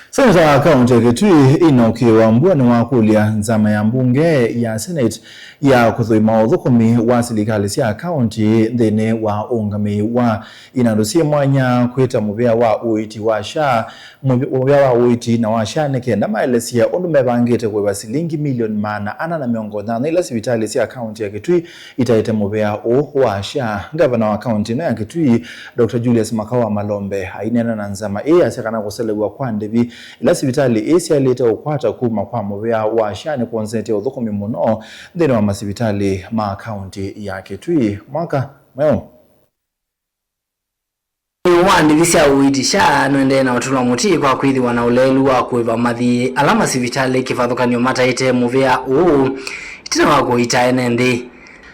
Seneta Kaunti ya Kitui Enoch Kiio Wambua Niwakulya Nzama ya Mbunge ya Senate ya Kuthuima Uthukumi wa Silikali cia Kaunti Nthini wa Ungamii wa Inandu Mwanya Kwita Muvia wa Uiiti wa sha Muvia wa Uiiti na wa sha Nikenda Maelesye Undu Mevangite Kuiva Silingi milioni mana ana na miongo thano ila Sivitali cia Kaunti ya Kitui Itaite Muvia wa sha Ngavana wa Kaunti na ya Kitui Dr. Julius Malombe ainena na Nzama asekana Kuselew'a kwa ndevi ila Sivitali aleta ukwata kuma kwa Muvia wa sha ni kuonzete Uthukumi muno Nthini wa Masivitalini ma Kaunti ya Kitui mwaka mweo. Wandi visia Uiiti sha nwende na watula muti kwa kuithiwa na ulelu wa Kuiva mathi alama Sivitali kivathukanio mataite Muvia itina wa Kuita Nthi.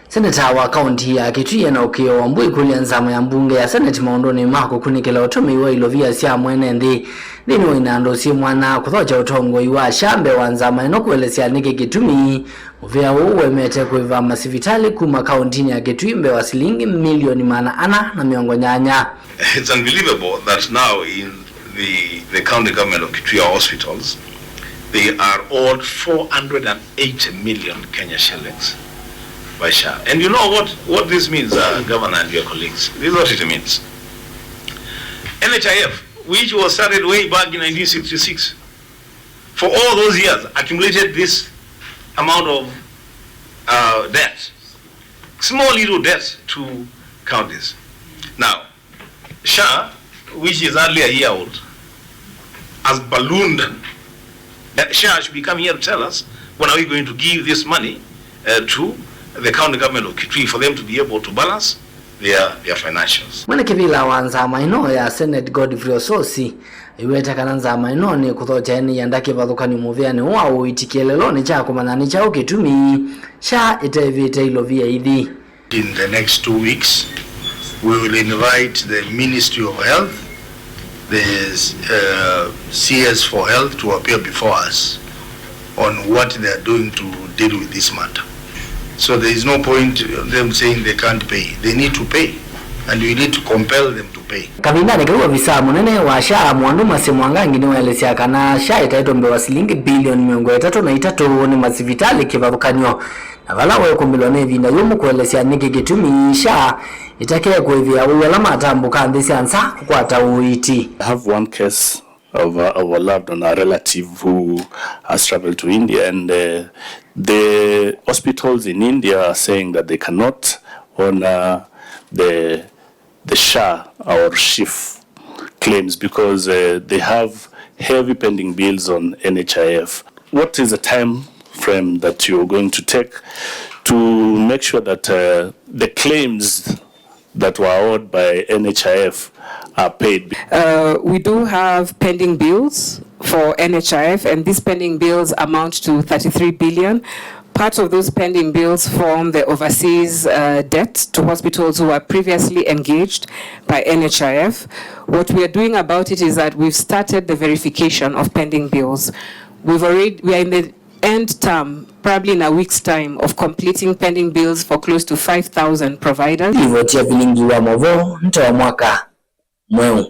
Seneta wa Kaunti ya Kitui Enoch Kiio Wambua ikulya Nzama ya Mbunge ya Senate maundoni mako kunikila utumiwa ilovia cia mwene Nthi Nthini wa Inandu mwana kuthocha utongoi wa shambe wa Nzama ino kuelesya niki gitumi Muvia wemete Kuiva Masivitalini kuma Kaunti ya Kitui wa Silingi milioni mana ana na miongo nyanya. It's unbelievable that now in the county government of Kitui hospitals they are owed 480 million Kenya shillings by SHA. And you know what this means, Governor and your colleagues? This is what it means. NHIF, which was started way back in 1966, for all those years accumulated this amount of debt, small little debt to counties. Now, SHA, which is hardly a year old, has ballooned. SHA should be coming here to tell us when are we going to give this money to the county government of Kitui for them to be able to balance their financials. Mwene kivila wa Nzama ino ya Senate Godfrey Ososi iweta kana Nzama ino ni kuthocha eni yandaki vathukani Muvia ni wa Uiiti kieleloni cha kumanani cha ukitumi sha itevite ilovia ithi. In the next 2 weeks we will invite the Ministry of Health, the CS for Health to appear before us on what they are doing to deal with this matter. So there is no point them saying they can't pay. They need to pay, and we need to compel them to pay. Kabindani kwa visa munene wa sha mwandu masemwangangi ni Maelesye kana sha itaito mbewa Silingi bilioni 303 ni Masivitalini kivathukanio na vala wa kumilone vinda yumu kuelesya niki gitumi sha itakea kuivia alama atambuka nthisi ansa kukwata Uiiti. I have one case of a loved one, a relative who has traveled to India, and the hospitals in India are saying that they cannot honor the SHA or SHIF claims because they have heavy pending bills on NHIF. What is the time frame that you're going to take to make sure that the claims that were owed by NHIF are paid? We do have pending bills for NHIF, and these pending bills amount to 33 billion. Part of those pending bills form the overseas debt to hospitals who were previously engaged by NHIF. What we are doing about it is that we've started the verification of pending bills. We are in the end term, probably in a week's time, of completing pending bills for close to 5,000 providers. Ivotia bilingi wa movo nto wa mwaka mweu.